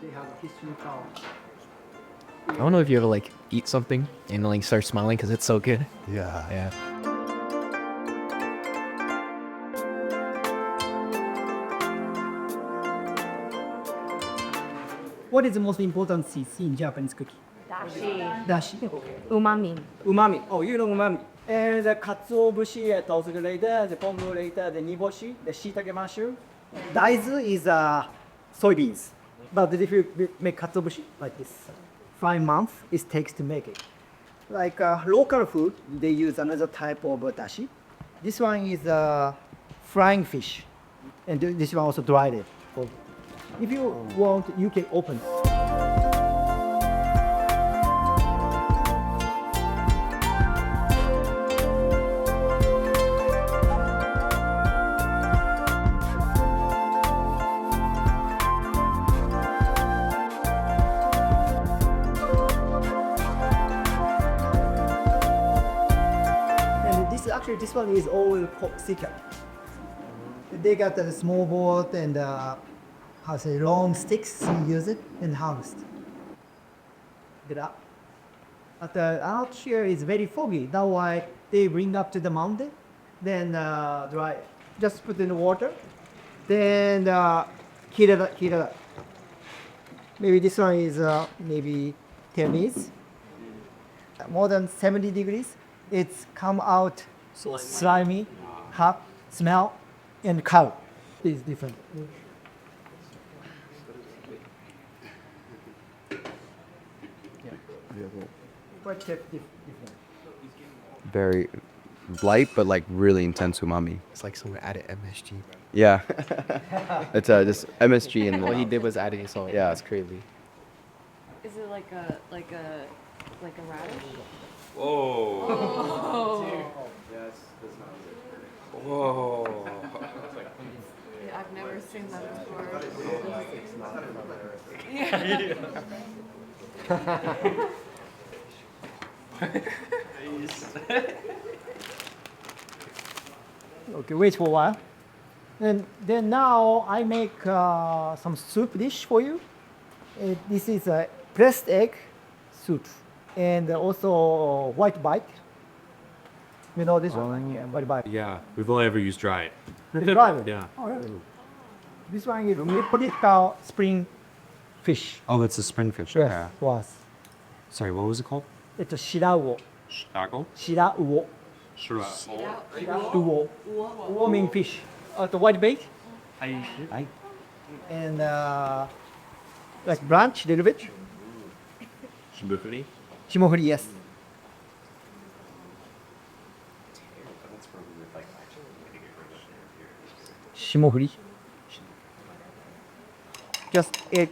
They have a history power. I don't know if you ever like eat something and like start smiling because it's so good. Yeah. Yeah. What is the most important seeds in Japanese cooking? Dashi. Dashi. Okay. Umami. Umami. Oh, you know umami. And the katsuobushi, also later, the kombu later, the niboshi, the shiitake mushroom. Daisuke is soybeans. But if you make katsuobushi like this, 5 months it takes to make it. Like local food, they use another type of dashi. This one is frying fish, and this one also dried it. If you want, you can open it. Actually, this one is all sea carp. They got a small boat and how to say long sticks. You use it and harvest. Get up. But out here is very foggy. That's why they bring up to the mountain, then dry. Just put in the water, then heat it up. Heat it up. Maybe this one is maybe 10 minutes. More than 70 degrees. It's come out slimy, hot, smell, and color is different. Quite different. Very light, but like really intense umami. It's like someone added MSG. Yeah. It's just MSG and All he did was adding salt. Yeah. It's crazy. Is it like a radish? Whoa. Whoa. Yeah, I've never seen that before. Okay, wait for a while. And then now I make some soup dish for you. This is a pressed egg soup and also white bite. You know this one? Yeah, white bite. Yeah, we've only ever used dried. Dried? Yeah. Oh, really? This one is Nippon spring fish. Oh, that's a spring fish. Yes, Yeah. was. Sorry, what was it called? It's a shirauo. Shago? Shirauo. Uo. Uo means fish. The white bait. I And like branch a little bit. Shibufuri? Shimofuri, yes. Shimofuri. Just egg.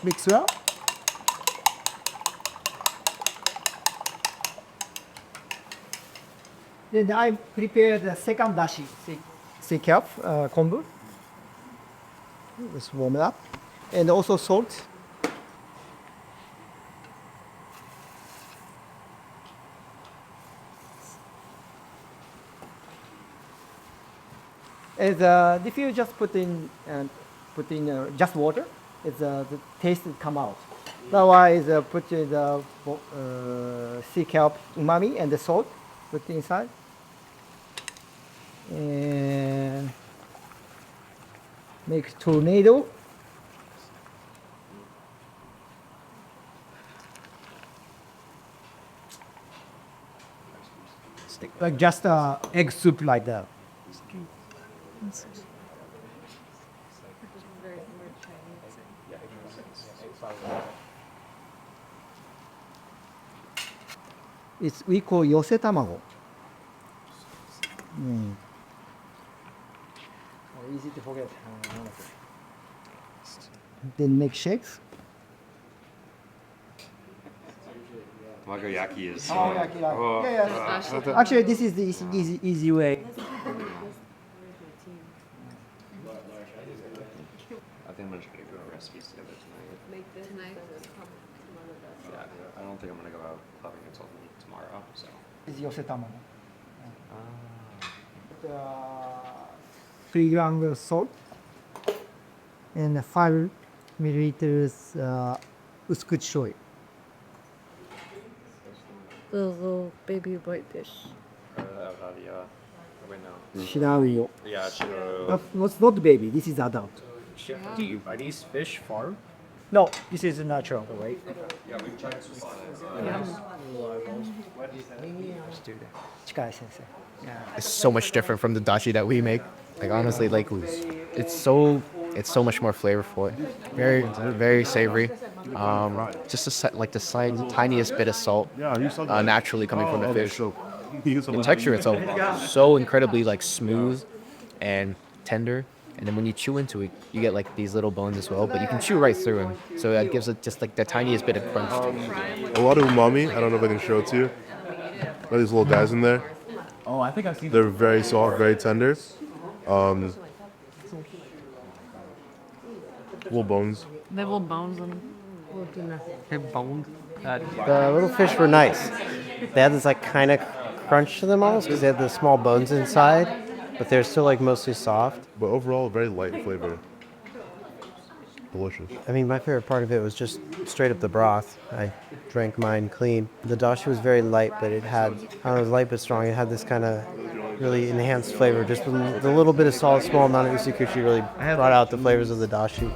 Mix well. Then I prepared the second dashi, sea carp, kombu. Let's warm it up. And also salt. And if you just put in just water, the taste will come out. Otherwise, put the sea kelp umami and the salt, put inside. And make tornado. Like just egg soup like that. We call yose tamago. Easy to forget. Then make shakes. Wagayaki is. Oh, yeah. Oh. Yeah. Actually, this is the easy way. I think I'm gonna try to go recipes together tonight. Make this tonight. Yeah, I don't think I'm gonna go out clubbing until tomorrow. So. Is yose tamago. 3 grams of salt, and 5 milliliters usukuchi shoyu. The little baby whitefish. Shirawi. Yeah, sure. Not baby, this is adult. Are these fish farmed? No, this is natural, right? It's so much different from the dashi that we make. Like honestly, like it's so much more flavorful. Very savory. Just the tiniest bit of salt naturally coming from the fish. The texture itself so incredibly like smooth and tender. And then when you chew into it, you get like these little bones as well, but you can chew right through them. So that gives it just like the tiniest bit of crunch. A lot of umami. I don't know if I can show it to you. Got these little guys in there. Oh, I think I've seen. They're very soft, very tender. Little bones. They have little bones in them. Bones. The little fish were nice. They had this like kind of crunch to them almost because they had the small bones inside, but they're still like mostly soft. But overall, very light flavor. Delicious. I mean, my favorite part of it was just straight up the broth. I drank mine clean. The dashi was very light, but it had, I don't know, it was light but strong. It had this kind of really enhanced flavor. Just the little bit of salt, small amount of usukuchi really brought out the flavors of the dashi.